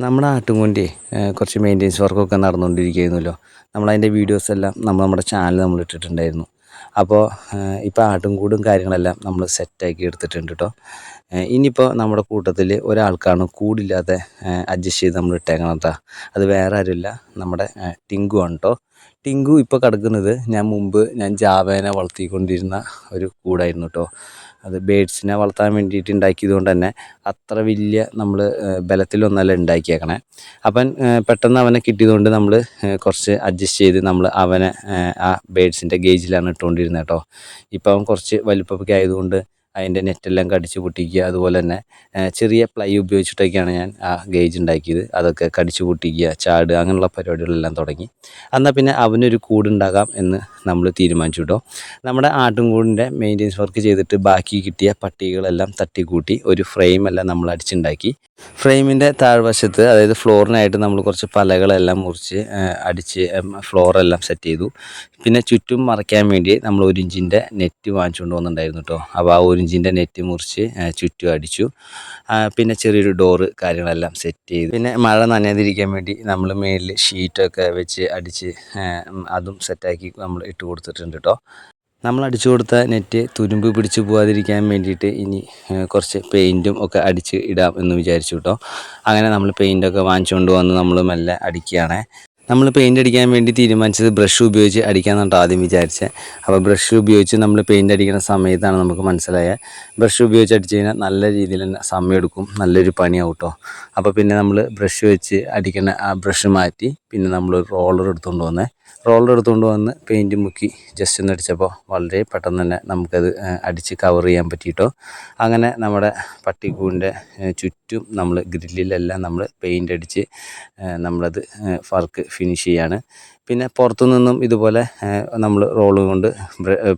നമ്മുടെ ആട്ടുംകുണ്ടി കുറച്ച് മെയിൻ്റെനൻസ് വർക്കൊക്കെ നടന്നുകൊണ്ടിരിക്കുകയായിരുന്നല്ലോ. നമ്മളതിൻ്റെ വീഡിയോസെല്ലാം നമ്മുടെ ചാനൽ നമ്മൾ ഇട്ടിട്ടുണ്ടായിരുന്നു. അപ്പോൾ ഇപ്പോൾ ആട്ടുംകൂടും കാര്യങ്ങളെല്ലാം നമ്മൾ സെറ്റാക്കി എടുത്തിട്ടുണ്ട് കേട്ടോ. ഇനിയിപ്പോൾ നമ്മുടെ കൂട്ടത്തിൽ ഒരാൾക്കാണ് കൂടില്ലാതെ അഡ്ജസ്റ്റ് ചെയ്ത് നമ്മൾ ഇട്ടേക്കണം കേട്ടോ. അത് വേറെ ആരുമില്ല, നമ്മുടെ ടിങ്കു ആണ് കേട്ടോ. ടിങ്കു ഇപ്പോൾ കിടക്കുന്നത് ഞാൻ ജാവേനെ വളർത്തിക്കൊണ്ടിരുന്ന ഒരു കൂടായിരുന്നു കേട്ടോ. അത് ബേഡ്സിനെ വളർത്താൻ വേണ്ടിയിട്ട് ഉണ്ടാക്കിയത് കൊണ്ട് തന്നെ അത്ര വലിയ നമ്മൾ ബലത്തിലൊന്നല്ല ഉണ്ടാക്കിയേക്കണേ. അപ്പം പെട്ടെന്ന് അവനെ കിട്ടിയതുകൊണ്ട് നമ്മൾ കുറച്ച് അഡ്ജസ്റ്റ് ചെയ്ത് നമ്മൾ അവനെ ആ ബേഡ്സിൻ്റെ ഗേജിലാണ് ഇട്ടുകൊണ്ടിരുന്നത് കേട്ടോ. ഇപ്പം അവൻ കുറച്ച് വലിപ്പമൊക്കെ ആയതുകൊണ്ട് അതിൻ്റെ നെറ്റെല്ലാം കടിച്ച് പൊട്ടിക്കുക, അതുപോലെ തന്നെ ചെറിയ പ്ലൈ ഉപയോഗിച്ചിട്ടൊക്കെയാണ് ഞാൻ ആ ഗേജ് ഉണ്ടാക്കിയത്. അതൊക്കെ കടിച്ച് പൊട്ടിക്കുക, ചാടുക, അങ്ങനെയുള്ള പരിപാടികളെല്ലാം തുടങ്ങി. എന്നാൽ പിന്നെ അവനൊരു കൂടുണ്ടാകാം എന്ന് നമ്മൾ തീരുമാനിച്ചു കേട്ടോ. നമ്മുടെ ആട്ടുംകൂടിൻ്റെ മെയിൻ്റെനൻസ് വർക്ക് ചെയ്തിട്ട് ബാക്കി കിട്ടിയ പട്ടികളെല്ലാം തട്ടിക്കൂട്ടി ഒരു ഫ്രെയിമെല്ലാം നമ്മൾ അടിച്ചുണ്ടാക്കി. ഫ്രെയിമിൻ്റെ താഴ്വശത്ത്, അതായത് ഫ്ലോറിനായിട്ട് നമ്മൾ കുറച്ച് പലകളെല്ലാം മുറിച്ച് അടിച്ച് ഫ്ലോറെല്ലാം സെറ്റ് ചെയ്തു. പിന്നെ ചുറ്റും മറയ്ക്കാൻ വേണ്ടി നമ്മൾ 1 ഇഞ്ചിൻ്റെ നെറ്റ് വാങ്ങിച്ചുകൊണ്ട് വന്നിട്ടുണ്ടായിരുന്നു കേട്ടോ. അപ്പോൾ ആ 1 ഇഞ്ചിൻ്റെ നെറ്റ് മുറിച്ച് ചുറ്റും അടിച്ചു. പിന്നെ ചെറിയൊരു ഡോറ് കാര്യങ്ങളെല്ലാം സെറ്റ് ചെയ്തു. പിന്നെ മഴ നനയാതിരിക്കാൻ വേണ്ടി നമ്മൾ മേളിൽ ഷീറ്റൊക്കെ വെച്ച് അടിച്ച് അതും സെറ്റാക്കി നമ്മൾ ഇട്ട് കൊടുത്തിട്ടുണ്ട് കേട്ടോ. നമ്മൾ അടിച്ചു കൊടുത്ത നെറ്റ് തുരുമ്പ് പിടിച്ച് പോകാതിരിക്കാൻ വേണ്ടിയിട്ട് ഇനി കുറച്ച് പെയിൻറ്റും ഒക്കെ അടിച്ച് ഇടാം എന്ന് വിചാരിച്ചു കേട്ടോ. അങ്ങനെ നമ്മൾ പെയിൻറ്റൊക്കെ വാങ്ങിച്ചുകൊണ്ട് വന്ന് നമ്മൾ മെല്ലെ അടിക്കുകയാണ്. നമ്മൾ പെയിൻ്റ് അടിക്കാൻ വേണ്ടി തീരുമാനിച്ചത് ബ്രഷ് ഉപയോഗിച്ച് അടിക്കാമെന്നാണ് ആദ്യം വിചാരിച്ചത്. അപ്പോൾ ബ്രഷ് ഉപയോഗിച്ച് നമ്മൾ പെയിൻ്റ് അടിക്കുന്ന സമയത്താണ് നമുക്ക് മനസ്സിലായത് ബ്രഷ് ഉപയോഗിച്ച് അടിച്ച് കഴിഞ്ഞാൽ നല്ല രീതിയിൽ തന്നെ സമയമെടുക്കും, നല്ലൊരു പണിയാവും കേട്ടോ. അപ്പോൾ പിന്നെ നമ്മൾ ബ്രഷ് വെച്ച് അടിക്കുന്ന ആ ബ്രഷ് മാറ്റി പിന്നെ നമ്മൾ റോളർ എടുത്തുകൊണ്ട് വന്ന് പെയിൻറ്റ് മുക്കി ജസ്റ്റ് ഒന്ന് അടിച്ചപ്പോൾ വളരെ പെട്ടെന്ന് തന്നെ നമുക്കത് അടിച്ച് കവർ ചെയ്യാൻ പറ്റിയിട്ടോ. അങ്ങനെ നമ്മുടെ പട്ടിക്കൂടിൻ്റെ ചുറ്റും നമ്മൾ ഗ്രില്ലിലെല്ലാം നമ്മൾ പെയിൻ്റ് അടിച്ച് നമ്മളത് വർക്ക് ഫിനിഷ് ചെയ്യാണ്. പിന്നെ പുറത്തു നിന്നും ഇതുപോലെ നമ്മൾ റോള് കൊണ്ട്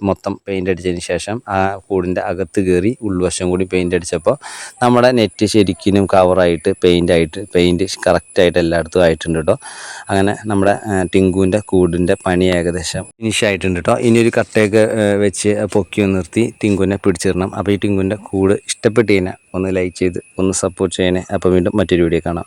മൊത്തം പെയിൻ്റ് അടിച്ചതിന് ശേഷം ആ കൂടിൻ്റെ അകത്ത് കയറി ഉൾവശം കൂടി പെയിൻ്റ് അടിച്ചപ്പോൾ നമ്മുടെ നെറ്റ് ശരിക്കും കവറായിട്ട് പെയിൻറ്റ് കറക്റ്റായിട്ട് എല്ലായിടത്തും ആയിട്ടുണ്ട് കേട്ടോ. അങ്ങനെ നമ്മുടെ ടിങ്കുവിൻ്റെ കൂടിൻ്റെ പണി ഏകദേശം ഫിനിഷ് ആയിട്ടുണ്ട് കേട്ടോ. ഇനിയൊരു കട്ടയൊക്കെ വെച്ച് പൊക്കി നിർത്തി ടിങ്കുവിനെ പിടിച്ചിടണം. അപ്പോൾ ഈ ടിങ്കുവിൻ്റെ കൂട് ഇഷ്ടപ്പെട്ട് കഴിഞ്ഞാൽ ഒന്ന് ലൈക്ക് ചെയ്ത് ഒന്ന് സപ്പോർട്ട് ചെയ്യണേ. അപ്പോൾ വീണ്ടും മറ്റൊരു വീഡിയോ കാണാം.